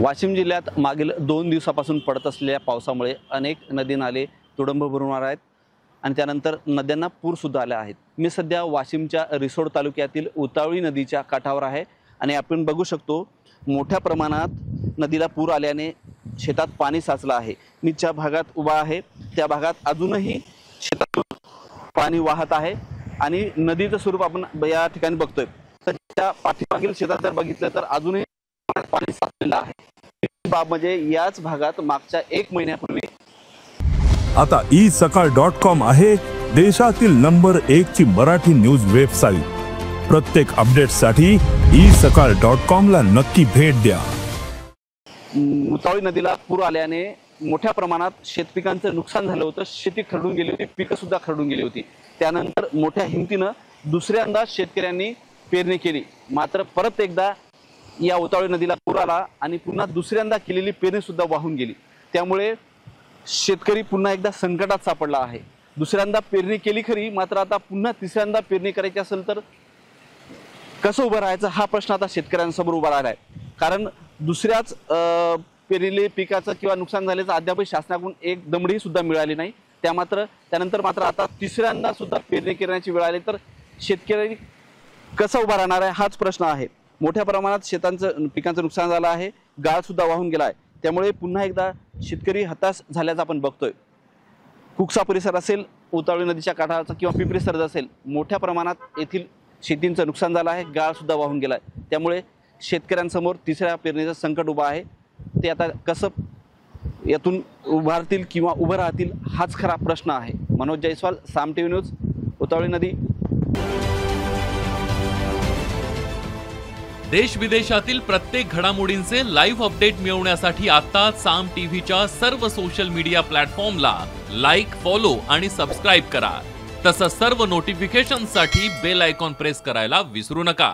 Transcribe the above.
वाशिम जिल्ह्यात मागील 2 दिवसापासून पडत असलेल्या पावसामुळे अनेक नदी नाले तुडंब भरून आहेत आणि त्यानंतर नद्यांना पूर सुद्धा आले आहेत। मी सध्या वाशिमच्या रिसोड तालुक्यातील उतावळी नदीच्या काठावर आहे आणि आपण बघू शकतो मोठ्या प्रमाणात नदीला पूर आल्याने शेतात पाणी साचलं आहे। मी ज्या भागात उभा आहे त्या भागात अजूनही शेतात पाणी वाहत आहे आणि नदीचं स्वरूप आपण या ठिकाणी बघतोय। तर त्या पाठीमागील शेतात जर बघितलं तर अजूनही पाणी साचलेलं आहे। बाब म्हणजे याच भागात मागच्या 1 महिन्यापूर्वी आता isakal.com आहे देशातील नंबर 1 ची मराठी न्यूज वेबसाईट। प्रत्येक अपडेटसाठी isakal.com ला नक्की भेट द्या। उतावळी नदीला पूर आल्याने मोठ्या प्रमाणात शेतपिकांचं नुकसान झालं होतं। शेती खरडून गेली होती, पिकं सुद्धा खरडून गेली होती। त्यानंतर मोठ्या हिमतीनं दुसऱ्यांदा शेतकऱ्यांनी पेरणी केली, मात्र परत एकदा या उतावळी नदीला पूर आला आणि पुन्हा दुसऱ्यांदा केलेली पेरणी सुद्धा वाहून गेली। त्यामुळे शेतकरी पुन्हा एकदा संकटात सापडला आहे। दुसऱ्यांदा पेरणी केली खरी, मात्र आता पुन्हा तिसऱ्यांदा पेरणी करायची असेल तर कसं उभं राहायचं हा प्रश्न आता शेतकऱ्यांसमोर उभा राहिला आहे। कारण दुसऱ्याच पेरलेले पिकाचं किंवा नुकसान झाल्याचं अद्यापही शासनाकडून एक दमडी सुद्धा मिळाली नाही। त्यानंतर मात्र आता तिसऱ्यांदा सुद्धा पेरणी करण्याची वेळ आली तर शेतकरी कसा उभा राहणार आहे हाच प्रश्न आहे। मोठ्या प्रमाणात शेतांचं पिकांचं नुकसान झालं आहे, गाळ सुद्धा वाहून गेला आहे। त्यामुळे पुन्हा एकदा शेतकरी हताश झाल्याचं आपण बघतोय। कुकसा परिसर असेल, उतावळी नदीच्या काठावरचा किंवा पिंपरी सरज असेल, मोठ्या प्रमाणात येथील शेतींचं नुकसान झालं आहे, गाळ सुद्धा वाहून गेला आहे। त्यामुळे शेतकऱ्यांसमोर तिसऱ्या पेरणीचं संकट उभं आहे। ते आता कसं यातून उभारतील किंवा उभं राहतील हाच खरा प्रश्न आहे। मनोज जयस्वाल, साम टीव्ही न्यूज, उतावळी नदी। देश विदेशातील प्रत्येक घडामोडींचे लाईव्ह अपडेट मिळवण्यासाठी आता साम टीव्हीच्या सर्व सोशल मीडिया प्लॅटफॉर्मला लाईक, फॉलो आणि सबस्क्राईब करा। तसंच सर्व नोटिफिकेशनसाठी बेल आयकॉन प्रेस करायला विसरू नका।